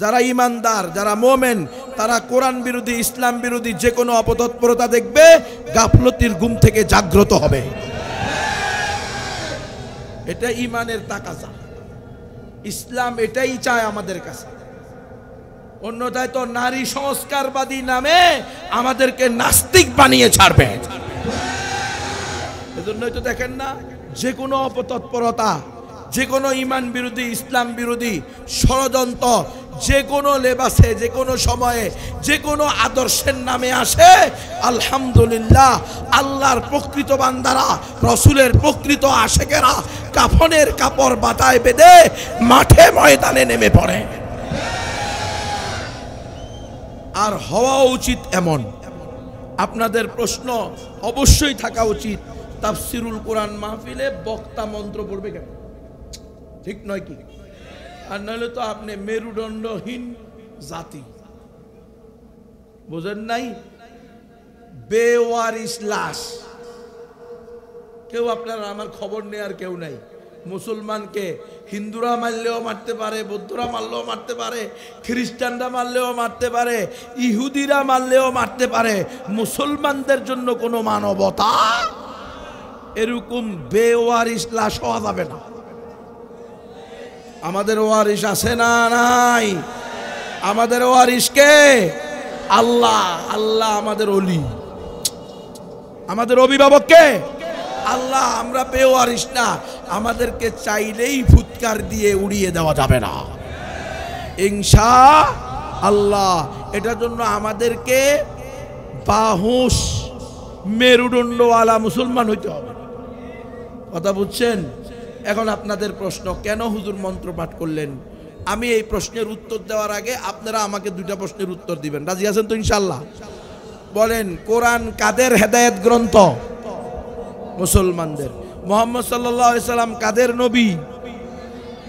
যারা ইমানদার, যারা মোমেন, তারা কোরআন বিরোধী, ইসলাম বিরোধী যে কোনো অপতৎপরতা দেখবে, গাফলতির ঘুম থেকে জাগ্রত হবে। এটা ইমানের তাকাজা। ইসলাম এটাই চায় আমাদের কাছে। অন্যথায় তো নারী সংস্কারবাদী নামে আমাদেরকে নাস্তিক বানিয়ে ছাড়বে। এজন্যই তো দেখেন না, যে কোনো অপতৎপরতা, যে কোনো ইমান বিরোধী, ইসলাম বিরোধী ষড়যন্ত্র যে কোনো লেবাসে, যে কোনো সময়ে, যে কোনো আদর্শের নামে আসে, আলহামদুলিল্লাহ আল্লাহর প্রকৃত বান্দারা, রসুলের প্রকৃত আশেকেরা কাফনের কাপড় বাতায় বেঁধে মাঠে ময়দানে নেমে পড়ে। আর হওয়া উচিত এমন। আপনাদের প্রশ্ন অবশ্যই থাকা উচিত, তাফসিরুল কোরআন মাহফিলে বক্তা মন্ত্র পড়বে কেন? ঠিক নয় কি? আর নাহলে তো আপনি মেরুদণ্ডহীন জাতি, বোঝেন নাই? বেওয়ারিশ লাশ। কেউ আপনার আমার খবর নেয়ার কেউ নাই। মুসলমানকে হিন্দুরা মারলেও মারতে পারে, বৌদ্ধরা মারলেও মারতে পারে, খ্রিস্টানরা মারলেও মারতে পারে, ইহুদিরা মারলেও মারতে পারে। মুসলমানদের জন্য কোনো মানবতা, এরকম বেওয়ারিশ লাশ হওয়া যাবে না। আমাদের ওয়ারিশ আছে না নাই? আমাদের ওয়ারিশ কে? আল্লাহ। আল্লাহ আমাদের ওলি, আমাদের অভিভাবক কে? আল্লাহ। আমরা বেওয়ারিশ না, আমাদেরকে চাইলেই ফুৎকার দিয়ে উড়িয়ে দেওয়া যাবে না ইনশাআল্লাহ। এটার জন্য আমাদেরকে বাহুশ মেরুদণ্ডওয়ালা মুসলমান হইতে হবে। কথা বুঝছেন? এখন আপনাদের প্রশ্ন, কেন হুজুর মন্ত্র পাঠ করলেন? আমি এই প্রশ্নের উত্তর দেওয়ার আগে আপনারা আমাকে দুইটা প্রশ্নের উত্তর দিবেন। রাজি আছেন তো ইনশাআল্লাহ? বলেন, কোরআন কাদের হেদায়েত গ্রন্থ? মুসলমানদের। মুহাম্মদ সাল্লাল্লাহু আলাইহি সাল্লাম কাদের নবী?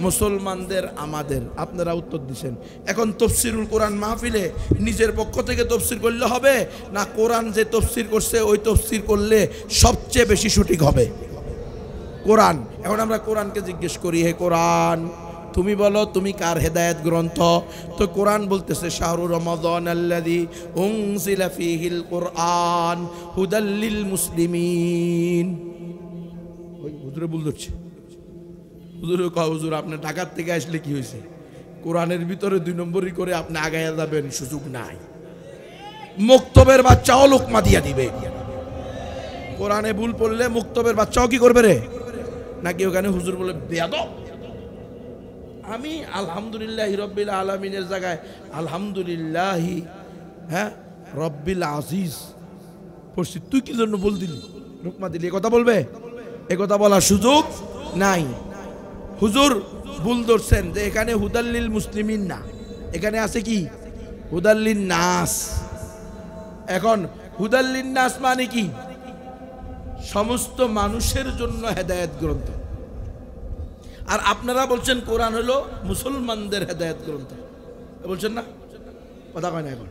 মুসলমানদের, আমাদের। আপনারা উত্তর দিছেন। এখন তাফসীরুল কোরআন মাহফিলে নিজের পক্ষ থেকে তাফসীর করলে হবে, না কোরআন যে তাফসীর করছে ওই তাফসীর করলে সবচেয়ে বেশি সঠিক হবে? কোরআন। এখন আমরা কোরআনকে জিজ্ঞেস করি, হে কোরআন তুমি বলো তুমি কার হেদায়েত গ্রন্থ? তো কোরআন বলতেছে শাহরু রমাদান আল্লাযী উনজিলা ফীহিল কুরআন হুদাল লিল মুসলিমিন। ওই হুজুরে ভুল ধরছে। হুজুরে কয়, হুজুর আপনি ঢাকার থেকে আসলে কি হয়েছে? কোরআনের ভিতরে 2 নম্বরই করে আপনি আগায়া যাবেন, সুযোগ নাই। মুক্তবের বাচ্চাও লোকমা দিয়া দিবে। কোরআনে ভুল পড়লে মুক্তবের বাচ্চাও কি করবে রে? নাকি ওখানে হুজুর বলে বেয়াদব? আমি আলহামদুলিল্লাহ রব্বিল আলামিনের জায়গায় আলহামদুলিল্লাহি রব্বিল আজিজ পড়ছি, তুই কি জন্য বল দিলি, রুকমা দিলি? কথা বলবে? এ কথা বলার সুযোগ নাই। হুজুর ভুল ধরছেন যে এখানে হুদাল্লিল মুসলিমিন না, এখানে আছে কি হুদাল্লিন নাস। এখন হুদাল্লিন নাস মানে কি? সমস্ত মানুষের জন্য হেদায়েত গ্রন্থ। আর আপনারা বলছেন কোরআন হলো মুসলমানদের হেদায়েত গ্রন্থ, বলছেন না? কথা কয় না? এখন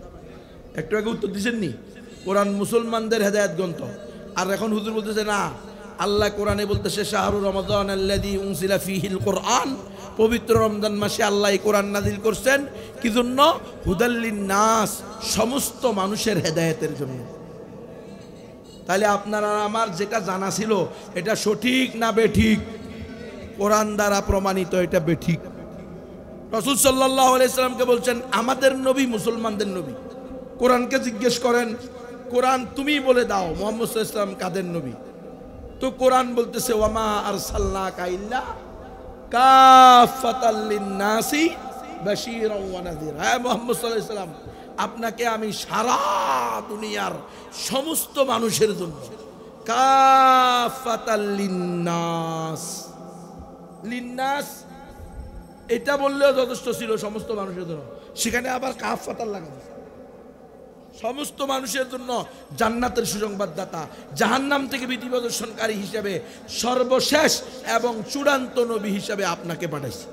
একটু আগে উত্তর দিচ্ছেন নি, কোরআন মুসলমানদের হেদায়েত গ্রন্থ। আর এখন হুজুর বলতেছে না, আল্লাহ কোরআনে বলতেছে শাহরু রমাদান আল্লাযী উনজিলা ফীহিল কুরআন, পবিত্র রমজান মাসে আল্লাহ কোরআন নাজিল করছেন কি জন্য? হুদাল্লিন নাস, সমস্ত মানুষের হেদায়েতের জন্য। তাহলে আপনারা আমার যেটা জানা ছিল এটা সঠিক না বেঠিক? কোরআন দ্বারা প্রমাণিত এটা বেঠিক। রাসূল সাল্লাল্লাহু আলাইহি সাল্লামকে বলছেন আমাদের নবী মুসলমানদের নবী। কোরআনকে জিজ্ঞেস করেন, কোরআন তুমি বলে দাও মুহাম্মদ সাল্লাল্লাহু আলাইহি সাল্লাম কাদের নবী? তো কোরআন বলতেছে ওয়ামা আরসালনাকা ইল্লা কাফাতাল লিন-নাসি বাশীরাও ওয়া নাযীরা। হে মুহাম্মদ সাল্লাল্লাহু আলাইহি সাল্লাম, আপনাকে আমি সারা দুনিয়ার সমস্ত মানুষের জন্য, কাফাতাল লিন-নাস, লিন-নাস এটা বললেও যথেষ্ট ছিল, সমস্ত মানুষের জন্য। সেখানে আবার কাফাতাল লাগানো, সমস্ত মানুষের জন্য জান্নাতের সুসংবাদদাতা, জাহান্নাম থেকে ভীতি প্রদর্শনকারী হিসেবে সর্বশেষ এবং চূড়ান্ত নবী হিসেবে আপনাকে পাঠাইছি।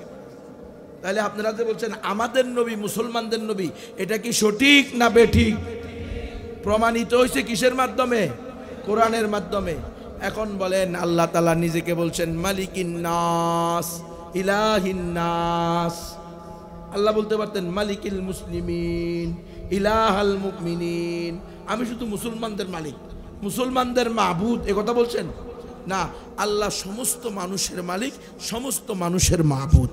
তাহলে আপনারা যে বলছেন আমাদের নবী মুসলমানদের নবী, এটা কি সঠিক না বেঠিক? প্রমাণিত হয়েছে কিসের মাধ্যমে? কোরআনের মাধ্যমে। এখন বলেন, আল্লাহ তাআলা নিজেকে বলছেন মালিকিন নাস, ইলাহিন নাস। আল্লাহ বলতে পারতেন মালিকিল মুসলিমিন ইলাহাল মুমিনিন, আমি শুধু মুসলমানদের মালিক, মুসলমানদের মাবুদ, এ কথা বলছেন না। আল্লাহ সমস্ত মানুষের মালিক, সমস্ত মানুষের মাবুদ।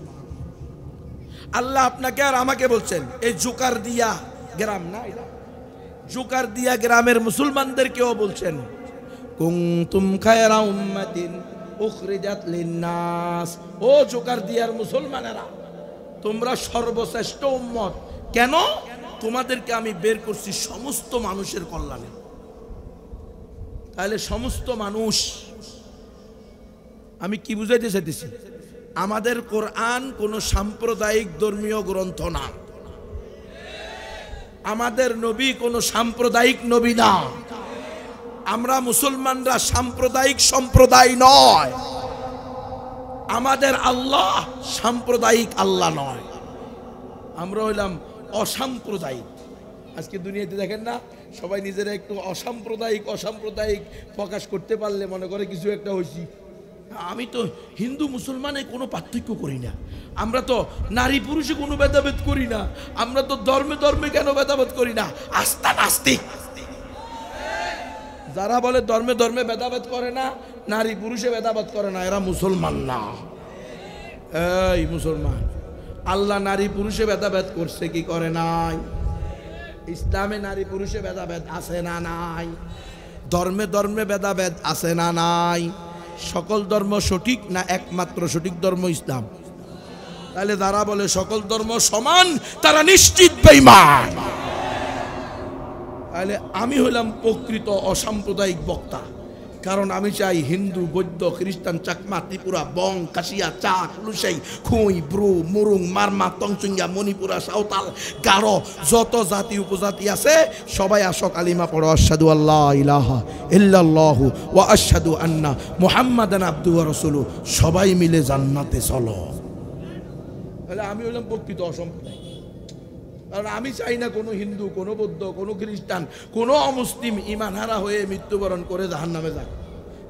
আল্লাহ আপনাকে আর আমাকে বলছেন, এই জোকার দিয়া গ্রাম না, এটা জোকার দিয়া গ্রামের মুসলমানদেরকেও বলছেন, কুনতুম খায়রা উম্মাতিন উখরিজাত লিন্নাস, ও জোকার দিয়ার মুসলমানেরা, তোমরা সর্বশ্রেষ্ঠ উম্মত। কেন? তোমাদেরকে আমি বের করছি সমস্ত মানুষের কল্যাণে। তাহলে সমস্ত মানুষ, আমি কি বুঝাইতে চাইতেছি, আমাদের কোরআন কোন সাম্প্রদায়িক ধর্মীয় গ্রন্থ না, আমাদের নবী কোন সাম্প্রদায়িক নবী না, আমরা মুসলমানরা সাম্প্রদায়িক সম্প্রদায় নয়, আমাদের আল্লাহ সাম্প্রদায়িক আল্লাহ নয়, আমরা হইলাম অসাম্প্রদায়িক। আজকে দুনিয়াতে দেখেন না, সবাই নিজেরা একটু অসাম্প্রদায়িক অসাম্প্রদায়িক প্রকাশ করতে পারলে মনে করে কিছু একটা হয়েছি। আমি তো হিন্দু মুসলমানে কোনো পার্থক্য করি না, আমরা তো নারী পুরুষে কোনো ভেদাভেদ করি না, আমরা তো ধর্মে ধর্মে কেন ভেদাভেদ করি না, আস্থা নাস্তিক। যারা বলে ধর্মে ধর্মে ভেদাভেদ করে না, নারী পুরুষে ভেদাভেদ করে না, এরা মুসলমান না। এই মুসলমান, আল্লাহ নারী পুরুষে ভেদাভেদ করছে কি করে নাই? ইসলামে নারী পুরুষে ভেদাভেদ আছে না নাই? ধর্মে ধর্মে ভেদাভেদ আছে না নাই? সকল ধর্ম সঠিক না একমাত্র সঠিক ধর্ম ইসলাম? তাহলে যারা বলে সকল ধর্ম সমান তারা নিশ্চিত বেঈমান। তাহলে আমি হলাম প্রকৃত অসাম্প্রদায়িক বক্তা, কারণ আমি চাই হিন্দু, বৌদ্ধ, খ্রিস্টান, চাকমা, ত্রিপুরা, বং, কাশিয়া, চাক, লুসাই, খুই, ব্রু, মুরুং, মারমা, তংচুঙ্গা, মণিপুরা, সাঁওতাল, গারো, যত জাতি উপজাতি আছে সবাই আসো কালিমা পড়ো, আশহাদু আল্লা ইলাহা ইল্লাল্লাহু ওয়া আশহাদু আন্না মুহাম্মাদান আবদুহু ওয়া রাসূলুহু, সবাই মিলে জান্নাতে চলো। তাহলে আমি হলাম প্রকৃত অসাম্প্রদায়িক, কারণ আমি চাই না কোনো হিন্দু, কোনো বৌদ্ধ, কোনো খ্রিস্টান, কোনো অমুসলিম ইমানহারা হয়ে মৃত্যুবরণ করে জাহান্নামে যাক।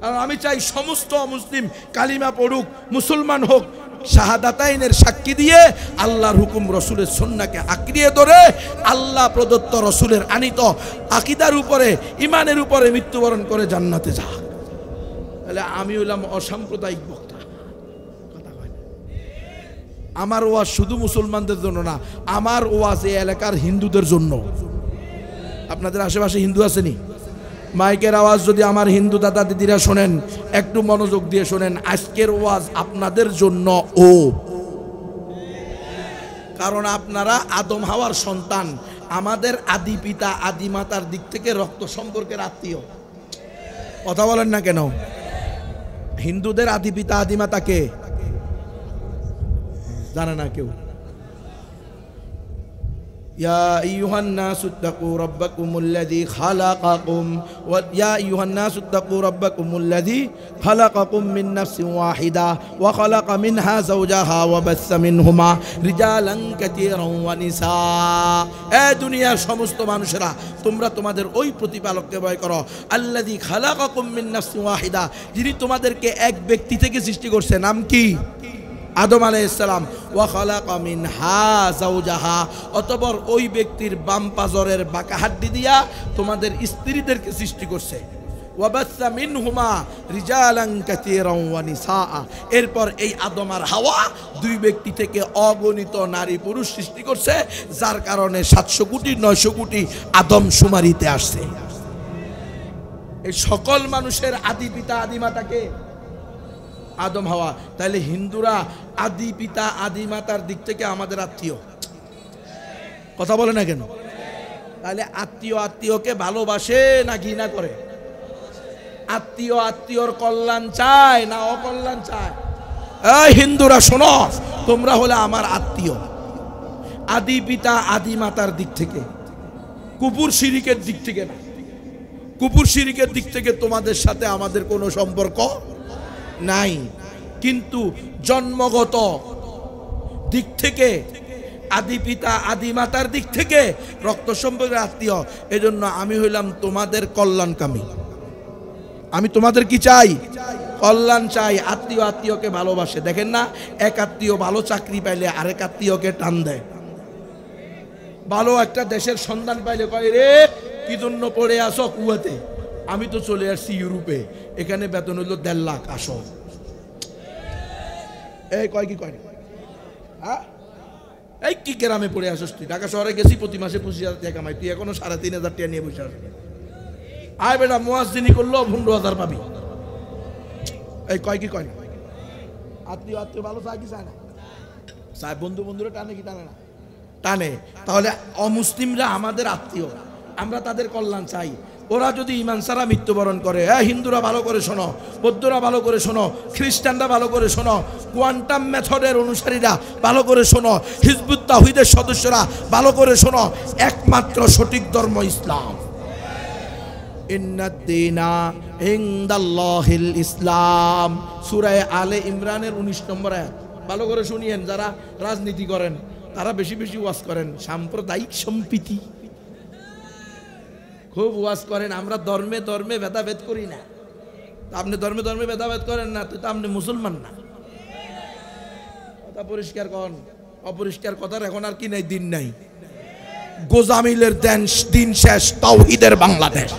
আর আমি চাই সমস্ত অমুসলিম কালিমা পড়ুক, মুসলমান হোক, শাহাদাতাইনের সাক্ষী দিয়ে আল্লাহর হুকুম রসুলের সুন্নাহকে আঁকড়িয়ে ধরে আল্লাহ প্রদত্ত রসুলের আনিত আকীদার উপরে, ইমানের উপরে মৃত্যুবরণ করে জান্নাতে যাক। তাহলে আমি হলাম অসাম্প্রদায়িক বক্তা। আমার ওয়াজ শুধু মুসলমানদের জন্য না, আমার ওয়াজ এই এলাকার হিন্দুদের জন্য। আপনাদের আশেপাশে হিন্দু আসেনি? মাইকের আওয়াজ যদি আমার হিন্দু দাদা দিদিরা শোনেন, একটু মনোযোগ দিয়ে শোনেন, আজকের ওয়াজ আপনাদের জন্য। কারণ আপনারা আদম হাওয়ার সন্তান, আমাদের আদি পিতা আদি মাতার দিক থেকে রক্ত সম্পর্কের আত্মীয়। কথা বলেন না কেন? হিন্দুদের আদি পিতা আদি মাতা কে জানে না কেউ? ইয়া আইয়ুহান নাসু তাকু রাব্বাকুমুল্লাযী খালাকাকুম ওয়া ইয়া আইয়ুহান নাসু তাকু রাব্বাকুমুল্লাযী খালাকাকুম মিন নাফসিন ওয়াহিদা ওয়া খালাকা মিনহা যাওজাহা ওয়া বাসসা মিনহুমা রিজালান কাসীরান ওয়া নিসা। এ দুনিয়ার সমস্ত মানুষেরা, তোমরা তোমাদের ওই প্রতিপালককে ভয় করো, আল্লাযী খালাকাকুম মিন নাফসিন ওয়াহিদা, যিনি তোমাদেরকে এক ব্যক্তি থেকে সৃষ্টি করছে। নাম কি? আদম আলাইহিস সালাম। ওয়া খালাকা মিনহা যাওজাহা, অতঃপর ওই ব্যক্তির বাম পাজরের বাঁকা হাড্ডি দিয়া তোমাদের স্ত্রীদেরকে সৃষ্টি করছে। ওয়া বাসসা মিনহুমা রিজালান কাসীরান ওয়া নিসা, এরপর এই আদম আর হাওয়া দুই ব্যক্তি থেকে অগণিত নারী পুরুষ সৃষ্টি করছে, যার কারণে 700 কোটি 900 কোটি আদম শুমারিতে আসছে। এই সকল মানুষের আদি পিতা আদি মাতাকে আদম হাওয়া। তাহলে হিন্দুরা আদি পিতা আদি মাতার দিক থেকে আমাদের আত্মীয়। কথা বলে না কেন? তাহলে আত্মীয় আত্মীয়কে ভালোবাসে না ঘৃণা করে? আত্মীয় আত্মীয়র কল্যাণ চায় না অকল্যাণ চায়? এই হিন্দুরা শোনো, তোমরা হলে আমার আত্মীয় আদি পিতা আদি মাতার দিক থেকে, কুপুর শিরিকের দিক থেকে না। কুপুর শিরিকের দিক থেকে তোমাদের সাথে আমাদের কোনো সম্পর্ক নাই, কিন্তু জন্মগত দিক থেকে আদি পিতা আদি মাতার দিক থেকে রক্ত সম্পর্কের আত্মীয়। এজন্য আমি হইলাম তোমাদের কল্যাণকামী। আমি তোমাদের কি চাই? কল্যাণ চাই। আত্মীয় আত্মীয়কে ভালোবাসে। দেখেন না, এক আত্মীয় ভালো চাকরি পাইলে আরেক আত্মীয়কে টান দেয়। ভালো একটা দেশের সন্ধান পাইলে কয় রে কি জন্য পড়ে আসো কুয়াতে, আমি তো চলে আসছি ইউরোপে, এখানে বেতন হইল 1.5 লাখ, আসো। এই কয় কি কয় না, হ্যাঁ এই কি গ্রামে পড়ে আসস তুই, ঢাকা শহরে গেছি প্রতি মাসে 25,000 টাকা কামাই, তুই এখনো 3,500 টাকা নিয়ে বসে আসবি। আয় বেটা মুয়াজ্জিনি করলো 15,000 পাবি। এই কয় কি কয় না, আত্মীয় আত্মীয় ভালো চায় কি চায় না, চায়, বন্ধু বন্ধুরা টানে কি টানে না, টানে। তাহলে অমুসলিমরা আমাদের আত্মীয়, আমরা তাদের কল্যাণ চাই। ওরা যদি ইমান ছাড়া মৃত্যুবরণ করে, হ্যাঁ হিন্দুরা ভালো করে শোনো, বৌদ্ধরা ভালো করে শোনো, খ্রিস্টানরা ভালো করে শোনো, কোয়ান্টাম মেথডের অনুসারীরা ভালো করে শোনো, হিজবুত তাওহীদের সদস্যরা ভালো করে শোনো, একমাত্র সঠিক ধর্ম ইসলাম। ইন্নাদ-দীনা ইনদাল্লাহিল ইসলাম, সূরা আলে ইমরানের 19 নম্বর আয়াত। ভালো করে শুনিয়েন, যারা রাজনীতি করেন তারা বেশি বেশি ওয়াজ করেন, সাম্প্রদায়িক সম্প্রীতি খুব ওয়াজ করেন। আমরা ধর্মে ধর্মে ভেদাভেদ করি না, আপনি ধর্মে ধর্মে ভেদাভেদ করেন না, তো আপনি মুসলমান না। কথা পরিষ্কার করেন, অপরিষ্কার কথার এখন আর কি নাই, দিন নাই। গোজামিলের দিন শেষ, তাওহীদের বাংলাদেশ।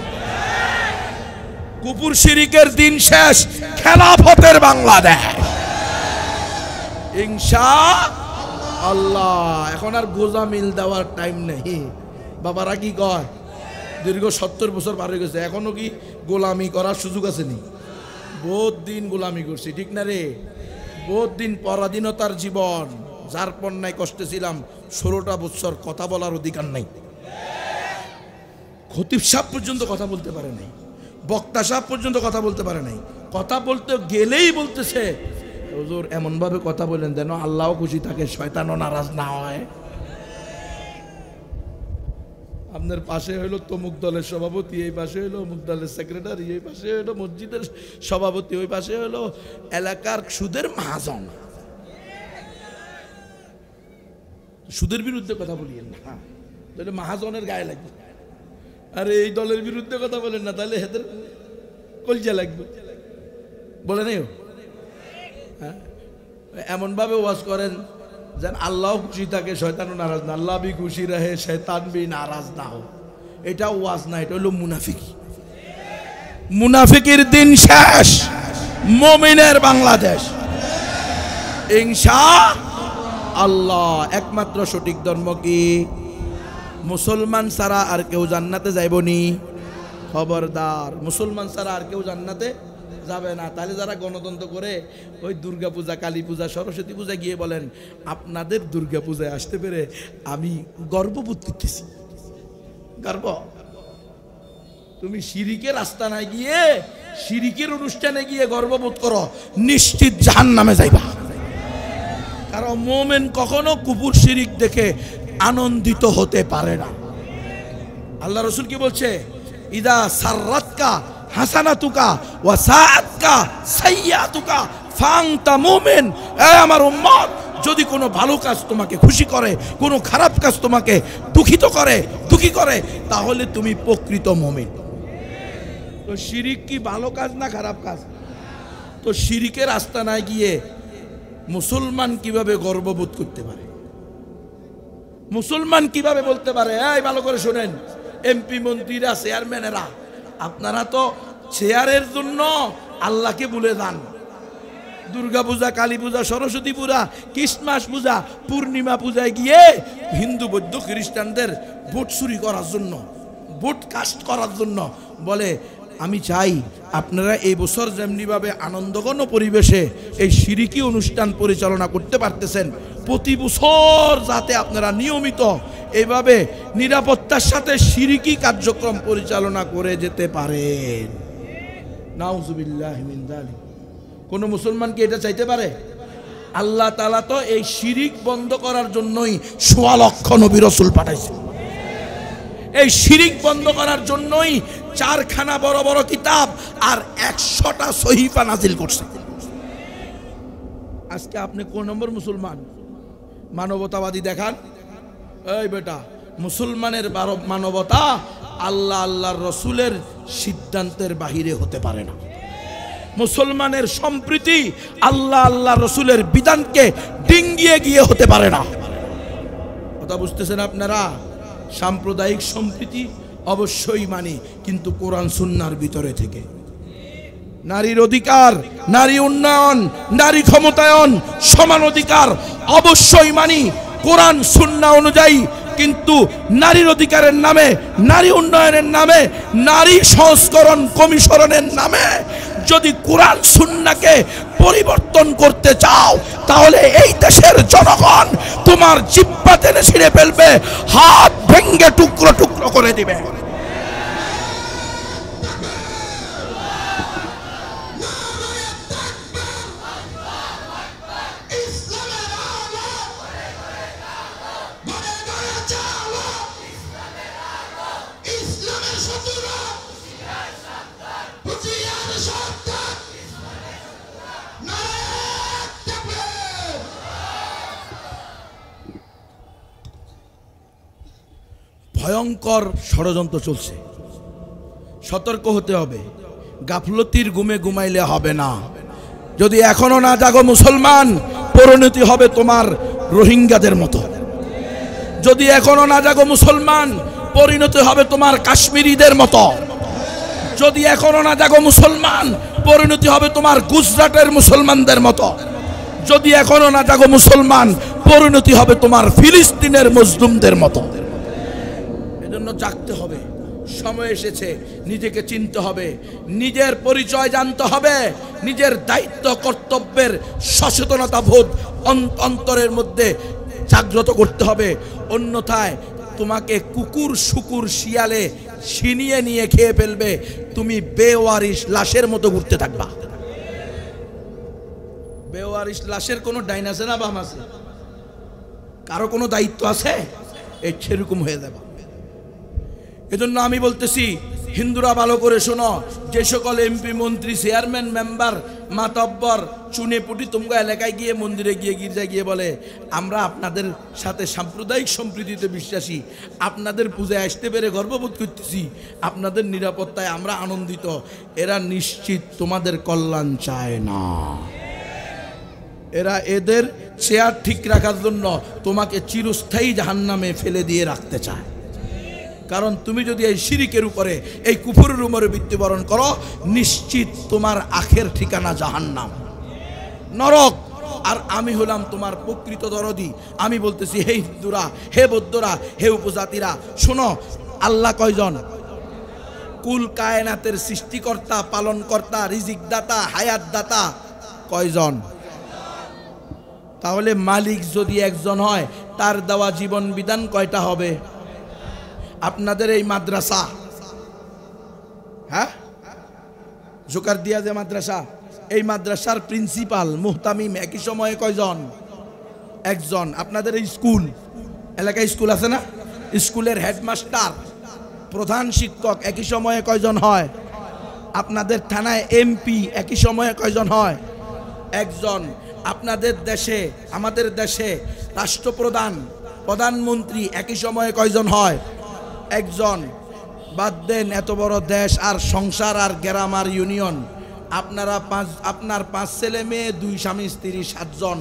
কুফর শিরিকের দিন শেষ, খেলাফতের বাংলাদেশ ইনশাআল্লাহ। এখন আর গোজামিল দেওয়ার টাইম নেই। বাবারা কি কয়, দীর্ঘ 70 বছর পার হয়ে গেছে, এখনো কি গোলামি করার সুযোগ আছে নি? বহুত দিন গোলামি করছি, ঠিক না রে? বহুত দিন পরাধীনতার জীবন, যার পণ্যায় কষ্টে ছিলাম। 16টা বছর কথা বলার অধিকার নাই। খতিব সাহেব পর্যন্ত কথা বলতে পারে নাই, বক্তা সাহেব পর্যন্ত কথা বলতে পারে নাই। কথা বলতে গেলেই বলতেছে হুজুর এমন ভাবে কথা বলেন যেন আল্লাহও খুশি থাকে, শয়তানও নারাজ না হয়। আপনার পাশে হইলো তমুক দলের সভাপতি, এই পাশে হইলো অমুক দলের সেক্রেটারি, এই পাশে হইলো মসজিদের সভাপতি, ওই পাশে হইলো এলাকার সুদের মহাজন। সুদের বিরুদ্ধে কথা বলিয়েন না, তাহলে মহাজনের গায়ে লাগবে। আর এই দলের বিরুদ্ধে কথা বলেন না, তাহলে এদের কলজা লাগবে। বলে নেই হ্যাঁ, এমন ভাবে ওয়াজ করেন যেন আল্লাহ খুশি থাকে, শয়তানও নারাজ না। আল্লাহ বি খুশি রহে, শয়তান বি নারাজ না হো। এটা ওয়াজ না, এটা হলো মুনাফিকি। মুনাফিকের দিন শেষ, মুমিনের বাংলাদেশ ইনশাআল্লাহ। একমাত্র সঠিক ধর্ম কি? মুসলমান ছাড়া আর কেউ জান্নাতে যাইবনি, খবরদার। মুসলমান ছাড়া আর কেউ জান্নাতে যাবে না। তাহলে যারা গণতন্ত্র করে ওই দুর্গা পূজা, কালী পূজা, সরস্বতী পূজা গিয়ে বলেন আপনাদের দুর্গা পূজায় আসতে পেরে আমি গর্ববোধ করতেছি। গর্ব? তুমি শিরিকের আস্তানায় গিয়ে, শিরিকের অনুষ্ঠানে গিয়ে গর্ববোধ করো, নিশ্চিত জাহান্নামে যাইবা। কারণ মুমিন কখনো কুফর শিরিক দেখে আনন্দিত হতে পারে না। আল্লাহ রাসূল কি বলছে? ইদা সাররাতকা হাসানাতুকা ওয়া সাআতকা সাইয়্যাতুকা ফাআনতা মুমিন। এ আমার উম্মত, যদি কোনো ভালো কাজ তোমাকে খুশি করে, কোনো খারাপ কাজ তোমাকে দুঃখী করে, তাহলে তুমি প্রকৃত মুমিন। তো শিরিক কি ভালো কাজ না খারাপ কাজ? তো শিরিকের আস্তানায় গিয়ে মুসলমান কিভাবে গর্ববোধ করতে পারে? মুসলমান কিভাবে বলতে পারে? এই ভালো করে শোনেন, এমপি মন্ত্রীরা, চেয়ারম্যানেরা, আপনারা তো চেয়ারের জন্য আল্লাহকে ভুলে যান। দুর্গা পূজা, কালী পূজা, সরস্বতী পূজা, ক্রিসমাস পূজা, পূর্ণিমা পূজায় গিয়ে হিন্দু, বৌদ্ধ, খ্রিস্টানদের ভোট চুরি করার জন্য, ভোট কাস্ট করার জন্য বলে। আমি চাই আপনারা এই বছর যেমনিভাবে আনন্দঘন পরিবেশে এই শিরিকি অনুষ্ঠান পরিচালনা করতে পারতেছেন, প্রতি বছর যাতে আপনারা নিয়মিত এইভাবে নিরাপত্তার সাথে শিরিকি কার্যক্রম পরিচালনা করে যেতে পারেন। নাউজুবিল্লাহি মিন যালিক। কোন মুসলমান কি এটা চাইতে পারে? আল্লাহ তাআলা তো এই শিরিক বন্ধ করার জন্যই ১৬ লক্ষ নবী রাসূল পাঠাইছেন। এই শিরিক বন্ধ করার জন্যই 4খানা বড় বড় কিতাব আর 100টা সহিফা নাজিল করছে। আজকে আপনি কোন নম্বর মুসলমান? মানবতাবাদী দেখান। এই বেটা, মুসলমানের মানবতা আল্লাহ আল্লাহর রসুলের সিদ্ধান্তের বাহিরে হতে পারে না। মুসলমানের সম্প্রীতি আল্লাহ আল্লাহ রসুলের বিধানকে ডিঙ্গিয়ে গিয়ে হতে পারে না। কথা বুঝতেছেন আপনারা? সাম্প্রদায়িক সম্প্রীতি অবশ্যই মানি, কিন্তু কোরআন সুন্নাহর ভিতরে থেকে। নারীর অধিকার, নারী উন্নয়ন, নারী ক্ষমতায়ন, সমান অধিকার অবশ্যই মানি কোরআন সুন্নাহ অনুযায়ী, কিন্তু নারীর অধিকারের নামে, নারী উন্নয়নের নামে, নারী সংস্করণ কমিশনের নামে যদি কোরআন সুন্নাহকে পরিবর্তন করতে চাও, তাহলে এই দেশের জনগণ তোমার জিহ্বা টেনে ছিঁড়ে ফেলবে, হাত ভেঙে টুকরো টুকরো করে দিবে। ভয়ঙ্কর ষড়যন্ত্র চলছে, সতর্ক হতে হবে। গাফলতির ঘুমে ঘুমাইলে হবে না। যদি এখনো না জাগো মুসলমান, পরিণতি হবে তোমার রোহিঙ্গাদের মতো। যদি এখনো না জাগো মুসলমান, পরিণতি হবে তোমার কাশ্মীরিদের মতো। যদি এখনো না জাগো মুসলমান, পরিণতি হবে তোমার গুজরাটের মুসলমানদের মতো। যদি এখনো না জাগো মুসলমান, পরিণতি হবে তোমার ফিলিস্তিনের মজলুমদের মতো। এজন্য জাগতে হবে, সময় এসেছে। নিজেকে চিনতে হবে, নিজের পরিচয় জানতে হবে, নিজের দায়িত্ব কর্তব্যের সচেতনতা বোধ অন্তরের মধ্যে জাগ্রত করতে হবে। অন্যথায় তোমাকে কুকুর, শুকুর, শিয়ালে ছিনিয়ে নিয়ে খেয়ে ফেলবে, তুমি বেওয়ারিশ লাশের মতো ঘুরতে থাকবা। বেওয়ারিশ লাশের কোনো ডাইন আছে না বাম আছে? কারো কোনো দায়িত্ব আছে? এই সেরকম হয়ে যাবে। এজন্য আমি বলতেছি, হিন্দুরা ভালো করে শোনো, যে সকল এমপি, মন্ত্রী, চেয়ারম্যান, মেম্বার, মাতব্বর চুনে পুটি তোমরা এলাকায় গিয়ে, মন্দিরে গিয়ে, গির্জায় গিয়ে বলে আমরা আপনাদের সাথে সাম্প্রদায়িক সম্প্রীতিতে বিশ্বাসী, আপনাদের পূজায় আসতে পেরে গর্ববোধ করতেছি, আপনাদের নিরাপত্তায় আমরা আনন্দিত, এরা নিশ্চিত তোমাদের কল্যাণ চায় না। এরা এদের চেয়ার ঠিক রাখার জন্য তোমাকে চিরস্থায়ী জাহান্নামে ফেলে দিয়ে রাখতে চায়। কারণ তুমি যদি এই শিরিকের উপরে, এই কুফরের উপরে মৃত্যুবরণ করো, নিশ্চিত তোমার আখের ঠিকানা জাহান্নাম, নরক। আর আমি হলাম তোমার প্রকৃত দরদি। আমি বলতেছি, হে হিন্দুরা, হে বৌদ্ধরা, হে উপজাতিরা, শোনো, আল্লাহ কয়জন? কুল কায়নাতের সৃষ্টিকর্তা, পালনকর্তা, রিজিকদাতা, হায়াতদাতা কয়জন? তাহলে মালিক যদি একজন হয়, তার দেওয়া জীবন বিধান কয়টা হবে? আপনাদের এই মাদ্রাসা, হ্যাঁ, জোকার দিয়া যে মাদ্রাসা, এই মাদ্রাসার প্রিন্সিপাল, মুহতামিম একই সময়ে কয়জন? একজন। আপনাদের এই স্কুল, এলাকায় স্কুল আছে না, স্কুলের হেডমাস্টার, প্রধান শিক্ষক একই সময়ে কয়জন হয়? আপনাদের থানায় এমপি একই সময়ে কয়জন হয়? একজন। আপনাদের দেশে, আমাদের দেশে রাষ্ট্রপ্রধান, প্রধানমন্ত্রী একই সময়ে কয়জন হয়? একজন। বাদ দেন এত বড় দেশ আর সংসার আর গ্রাম আর ইউনিয়ন, আপনার 5 ছেলে মেয়ে, 2 স্বামী স্ত্রী, 7 জন।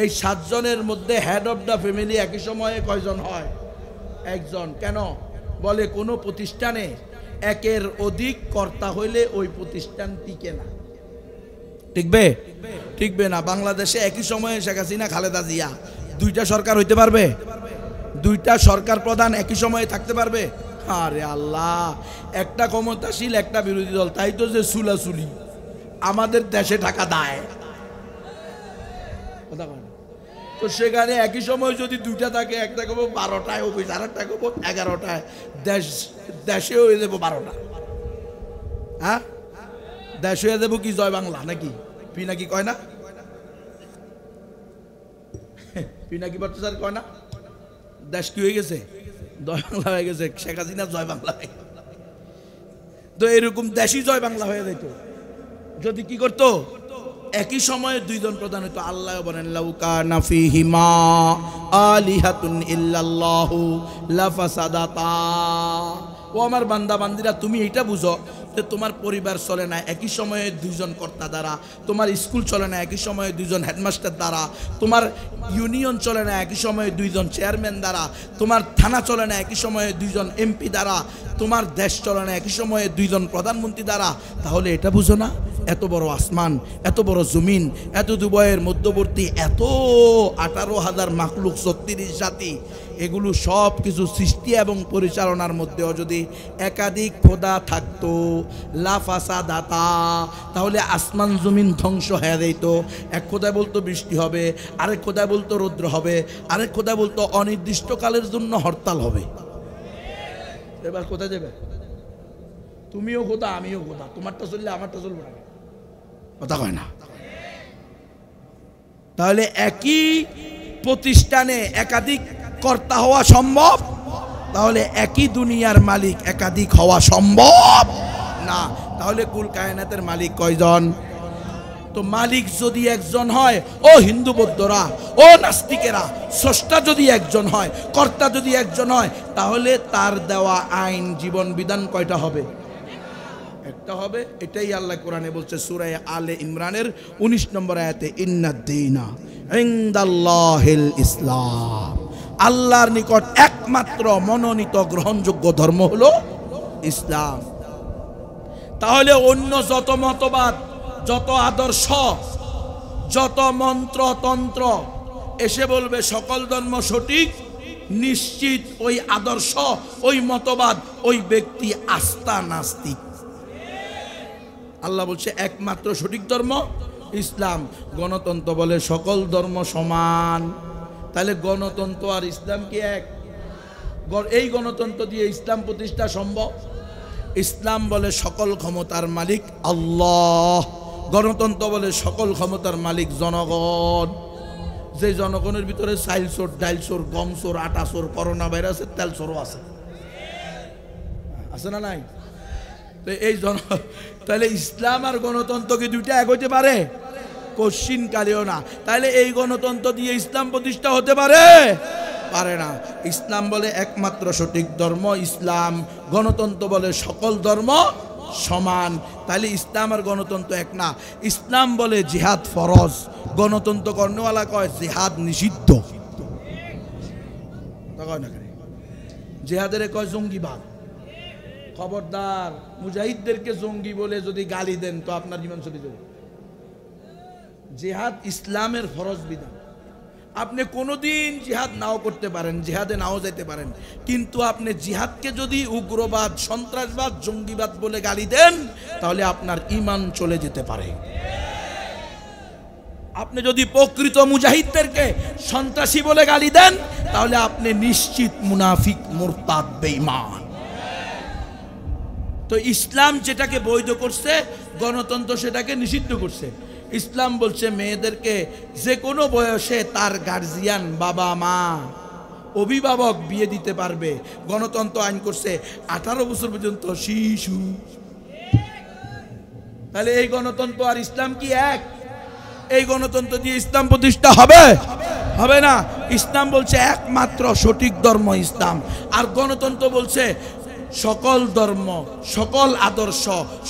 এই 7 জনের মধ্যে হেড অফ দ্য ফ্যামিলি একই সময়ে কয়জন হয়? একজন। কেন? বলে কোনো প্রতিষ্ঠানে একের অধিক কর্তা হইলে ওই প্রতিষ্ঠান টিকে না। টিকবে? টিকবে না। বাংলাদেশে একই সময়ে শেখ হাসিনা, খালেদা জিয়া, 2টা সরকার হইতে পারবে? 2টা সরকার প্রধান একই সময়ে থাকতে পারবে? আরে আল্লাহ, একটা ক্ষমতাশীল, একটা বিরোধী দল, তাই তো যে সুলাসুলি আমাদের দেশে টাকা দেয়। তো সেখানে একই সময় যদি 2টা থাকে, একটা করবো 12টায় অফিস, আর একটা করবো 11টায়, দেশে হয়ে যাবো 12টা। হ্যাঁ, দেশ হয়ে যাবো কি জয় বাংলা নাকি? পিনাকি কয় না? পিনাকি ভট্টাচার্য কয় না দেশ কি হয়ে গেছে? জয় বাংলা হয়ে গেছে। শেখ হাসিনা জয় বাংলা হয়ে গেছে। তো এরকম দেশই জয় বাংলা হয়ে যেত যদি কি করতো, একই সময়ে 2 জন প্রধান হতো। আল্লাহ বলেন, লাউ কানা ফীহিমা আলিহাতুন ইল্লাল্লাহু লাফাসাদাতা। ও আমার বান্দা বান্দিরা, তুমি এটা বুঝো, যে তোমার পরিবার চলে না একই সময়ে দুইজন কর্তা দ্বারা, তোমার স্কুল চলে না একই সময়ে দুইজন হেডমাস্টার দ্বারা, তোমার ইউনিয়ন চলে না একই সময়ে দুইজন চেয়ারম্যান দ্বারা, তোমার থানা চলে না একই সময়ে দুইজন এমপি দ্বারা, তোমার দেশ চলে না একই সময়ে দুইজন প্রধানমন্ত্রী দ্বারা, তাহলে এটা বুঝো না এত বড় আসমান, এত বড় জমিন, এত দুবয়ের মধ্যবর্তী এত 18,000 মাখলুক, 36 জাতি, এগুলো সব কিছু সৃষ্টি এবং পরিচালনার মধ্যেও যদি একাধিক খোদা থাকতো লাফাসাদাতা, তাহলে আসমান জমিন ধ্বংস হয়ে যেত। এক খোদায় বলতো বৃষ্টি হবে, আরেক খোদায় বলতো রৌদ্র হবে, আরেক খোদায় বলতো অনির্দিষ্টকালের জন্য হরতাল হবে। এবার কোথায় যাবে? তুমিও খোদা আমিও খোদা, তোমারটা চললে আমারটা চলবে না, কথা কয় না। তাহলে একই প্রতিষ্ঠানে একাধিক কর্তা হওয়া সম্ভব? তাহলে একই দুনিয়ার মালিক একাধিক হওয়া সম্ভব না। তাহলে কুল কায়নাতের মালিক কয়জন? তো মালিক যদি একজন হয়, ও হিন্দু বৌদ্ধরা, ও নাস্তিকেরা, স্রষ্টা যদি একজন হয়, কর্তা যদি একজন হয়, তাহলে তার দেওয়া আইন জীবন বিধান কয়টা হবে? একটা হবে। এটাই আল্লাহ কোরআনে বলছে সূরা আলে ইমরানের 19 নম্বর আয়াতে, ইন্নাদ-দীনা ইনদাল্লাহিল ইসলাম, আল্লাহর নিকট একমাত্র মনোনীত গ্রহণযোগ্য ধর্ম হলো ইসলাম। তাহলে অন্য যত মতবাদ, যত আদর্শ, যত মন্ত্রতন্ত্র এসে বলবে সকল ধর্ম সঠিক, নিশ্চিত ওই আদর্শ, ওই মতবাদ, ওই ব্যক্তি আস্থা নাস্তিক। আল্লাহ বলছে একমাত্র সঠিক ধর্ম ইসলাম। গণতন্ত্র বলে সকল ধর্ম সমান। তাহলে গণতন্ত্র আর ইসলাম কি এক? এই গণতন্ত্র দিয়ে ইসলাম প্রতিষ্ঠা সম্ভব? ইসলাম বলে সকল ক্ষমতার মালিক আল্লাহ, গণতন্ত্র বলে সকল ক্ষমতার মালিক জনগণ। যে জনগণের ভিতরে চাইল চোর, ডাইল চোর, গম চোর, আটা চোর, করোনা ভাইরাসের তেল চোরও আছে, আছে না নাই? তো এই তাহলে ইসলাম আর গণতন্ত্র কি দুইটা এক হইতে পারে? কোশ্চিন কালেও না। তাহলে এই গণতন্ত্র দিয়ে ইসলাম প্রতিষ্ঠা হতে পারে? পারে না। ইসলাম বলে একমাত্র সঠিক ধর্ম ইসলাম, গণতন্ত্র বলে সকল ধর্ম সমান। তাহলে ইসলাম আর গণতন্ত্র এক না। ইসলাম বলে জিহাদ ফরজ, গণতন্ত্র কর্ণওয়ালা কয় জিহাদ নিষিদ্ধ। জিহাদের কয় জঙ্গিবাদ। খবরদার, মুজাহিদদেরকে জঙ্গি বলে যদি গালি দেন তো আপনার জীবন চলে যাবে। জিহাদ ইসলামের ফরজ বিধান। আপনি কোনোদিন জিহাদ নাও করতে পারেন, জিহাদে নাও যেতে পারেন, কিন্তু আপনি জিহাদকে যদি উগ্রবাদ, সন্ত্রাসবাদ, জঙ্গিবাদ বলে গালি দেন তাহলে আপনার ঈমান চলে যেতে পারে। আপনি যদি প্রকৃত মুজাহিদদেরকে সন্ত্রাসী বলে গালি দেন তাহলে আপনি নিশ্চিত মুনাফিক, মুরতাদ, বেঈমান। তো ইসলাম যেটাকে বৈধ করছে, গণতন্ত্র সেটাকে নিষিদ্ধ করছে। ইসলাম বলছে মেয়েদেরকে যে কোনো বয়সে তার গার্জিয়ান, বাবা মা, অভিভাবক বিয়ে দিতে পারবে। গণতন্ত্র আইন করছে 18 বছর পর্যন্ত শিশু। তাহলে এই গণতন্ত্র আর ইসলাম কি এক? এই গণতন্ত্র দিয়ে ইসলাম প্রতিষ্ঠা হবে? হবে না। ইসলাম বলছে একমাত্র সঠিক ধর্ম ইসলাম, আর গণতন্ত্র বলছে সকল ধর্ম, সকল আদর্শ,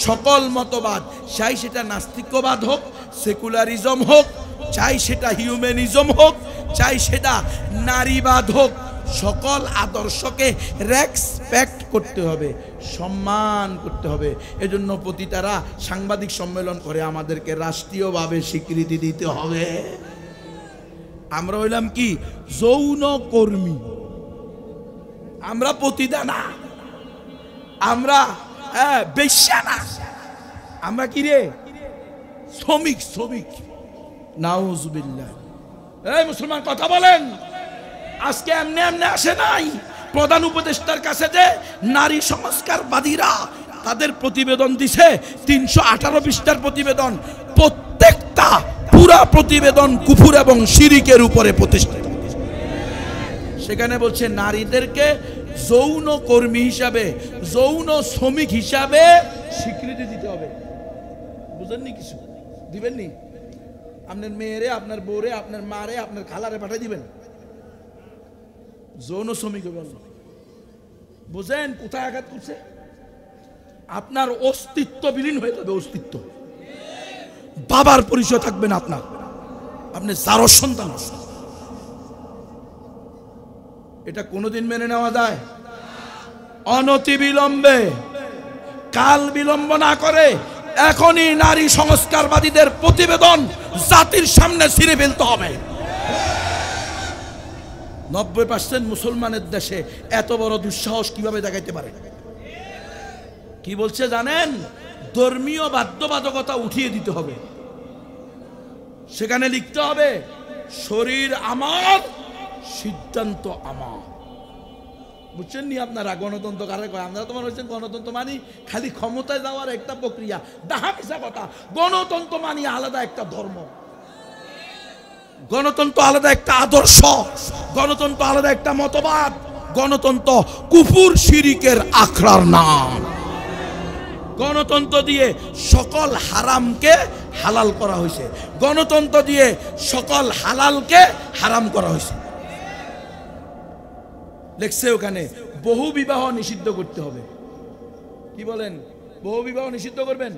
সকল মতবাদ, চাই সেটা নাস্তিকবাদ হোক, সেকুলারিজম হোক, চাই সেটা হিউম্যানিজম হোক, চাই সেটা নারীবাদ হোক, সকল আদর্শকে রেসপেক্ট করতে হবে, সম্মান করতে হবে। এজন্য প্রতিটারা সাংবাদিক সম্মেলন করে আমাদেরকে রাষ্ট্রীয়ভাবে স্বীকৃতি দিতে হবে। আমরা হইলাম কি? যৌন কর্মী। আমরা প্রতিটা না, আমরা বেশ্যা না, আমরা কি রে? শ্রমিক। শ্রমিক। নাউজুবিল্লাহ। এই মুসলমান কথা বলেন। আজকে এমনি এমনি আসে নাই। প্রধান উপদেষ্টার কাছে যে নারী সংস্কারবাদীরা তাদের প্রতিবেদন দিছে, 318 পৃষ্ঠার প্রতিবেদন, প্রত্যেকটা পুরা প্রতিবেদন কুফর এবং শিরিকের উপরে প্রতিষ্ঠিত। সেখানে বলছে নারীদেরকে যৌন কর্মী হিসাবে, যৌন শ্রমিক হিসাবে স্বীকৃতি দিতে হবে। বুঝেননি? কিছু দিবেননি? আপনার মেয়েরে, আপনার বউরে, আপনার মারে, আপনার খালারে পাঠিয়ে দিবেন যৌন শ্রমিক হবে। বুঝেন কোথায় আঘাত করছে? আপনার অস্তিত্ব বিলীন হয়ে যাবে। অস্তিত্ব, বাবার পরিচয় থাকবে না আপনার, আপনি যারও সন্তান। এটা কোনোদিন মেনে নেওয়া যায়? অনতি বিলম্বে, কাল বিলম্ব না করে এখনই নারী সংস্কারবাদীদের প্রতিবেদন জাতির সামনে ছিঁড়ে ফেলতে হবে। 90% মুসলমানের দেশে এত বড় দুঃসাহস কিভাবে দেখাইতে পারে? কি বলছে জানেন? ধর্মীয় বাধ্যবাধকতা উঠিয়ে দিতে হবে। সেখানে লিখতে হবে শরীর আমার, সিদ্ধান্ত আমার। বুঝছেন নি আপনারা? গণতন্ত্র কারে কয়? আমরা তোমার হচ্ছেন গণতন্ত্র মানি খালি ক্ষমতায় যাওয়ার একটা প্রক্রিয়া। ডাহা মিশা কথা। গণতন্ত্র মানি আলাদা একটা ধর্ম, গণতন্ত্র আলাদা একটা আদর্শ, গণতন্ত্র আলাদা একটা মতবাদ। গণতন্ত্র কুফুর শিরিকের আখড়ার নাম। গণতন্ত্র দিয়ে সকল হারামকে হালাল করা হয়েছে, গণতন্ত্র দিয়ে সকল হালালকে হারাম করা হয়েছে। লেখছে ওখানে বহু বিবাহ নিষিদ্ধ করতে হবে। কি বলেন? বহু বিবাহ নিষিদ্ধ করবেন?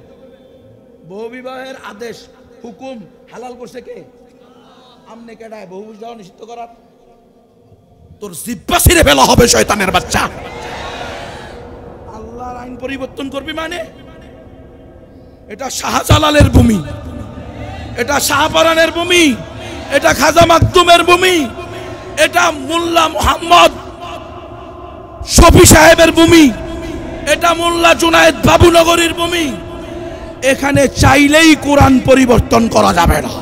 বহু বিবাহের আদেশ, হুকুম হালাল করছে কে? আমনে কেডায় বহু বিবাহ নিষিদ্ধ করার? তোর জিহ্বা ছিঁড়ে ফেলা হবে শয়তানের বাচ্চা। আল্লাহর আইন পরিবর্তন করবি মানে? এটা শাহজালালের ভূমি, এটা শাহপরানের ভূমি, এটা খাজা মাকদুমের ভূমি, এটা মোল্লা মুহাম্মদ শফি সাহেবের ভূমি, এটা মোল্লা জুনায়েদ বাবুনগরীর ভূমি। এখানে চাইলেই কোরআন পরিবর্তন করা যাবে না।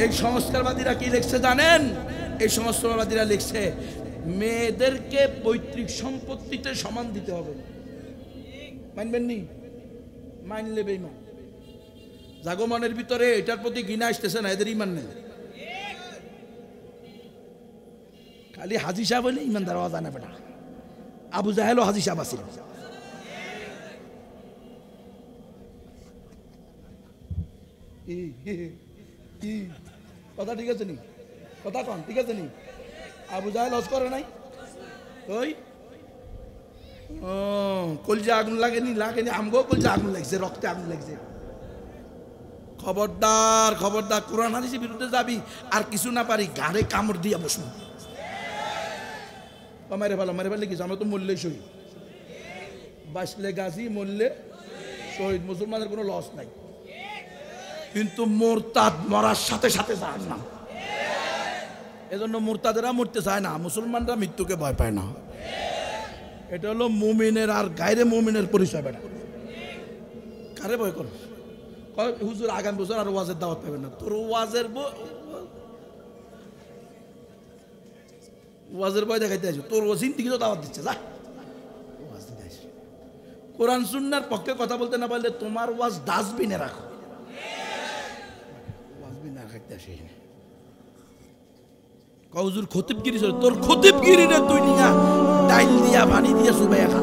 এই সংস্কারবাদীরা কি লিখছে জানেন? এই সংস্কারবাদীরা লিখছে মেয়েদেরকে পৈতৃক সম্পত্তিতে সমান দিতে হবে। মানবেন নি? মানলে বেঈমান। জাগমনের ভিতরে এটার প্রতি ঘৃণা আসতেছে না, এদের ইমান নেই। খালি হাজি সাহেব হইলে ইমানদার হওয়া যায় না বেটা। আবু জাহেলও হাজি সাহেব আছিল। কথা ঠিক আছে নি? কথা কন ঠিক আছে নি? আবু জাহেল হজ করে নাই? ওই ও কলজা আগুন লাগেনি, লাগেনি আমগো কলজা আগুন লাগছে, রক্তে আগুন লাগছে। খবরদার, খবরদার, কোরআন হাদিসের বিরুদ্ধে যাবি আর কিছু না পারি গাড়ে কামড় দিয়ে বসবো। মেরে ভালো, মেরে ফেলে কিছু, আমরা তো মরলেই শহীদ। বাঁচলে গাজী, মরলে শহীদ। মুসলমানের কোনো লস নাই, কিন্তু মোরতাদ মরার সাথে সাথে জাহান্নাম। এজন্য মোরতাদেরা মরতে চায় না, মুসলমানরা মৃত্যুকে ভয় পায় না। এটা হলো মুমিনের আর গায়রে মুমিনের পরিচয়। বেটা কারে ভয় করো? হুজুর আগামী বছর আর ওয়াজের দাওয়াত পাবেন না। তোর ওয়াজের ভয় দেখাইতে আসবে, তোর জিন্দিগি তো দাওয়াত দিচ্ছে। যা ওয়াজ দিতে আসবে। কোরআন সুন্নাহর পক্ষে কথা বলতে না পারলে তোমার ওয়াজ ডাস্টবিনে রাখো। ওয়াজবিন না খাইতে আসে হুজুর খতিবগিরি, তোর খতিবগিরি রে তুই নিয়া ডাইল দিয়া পানি দিয়া সুবাইয়া খা।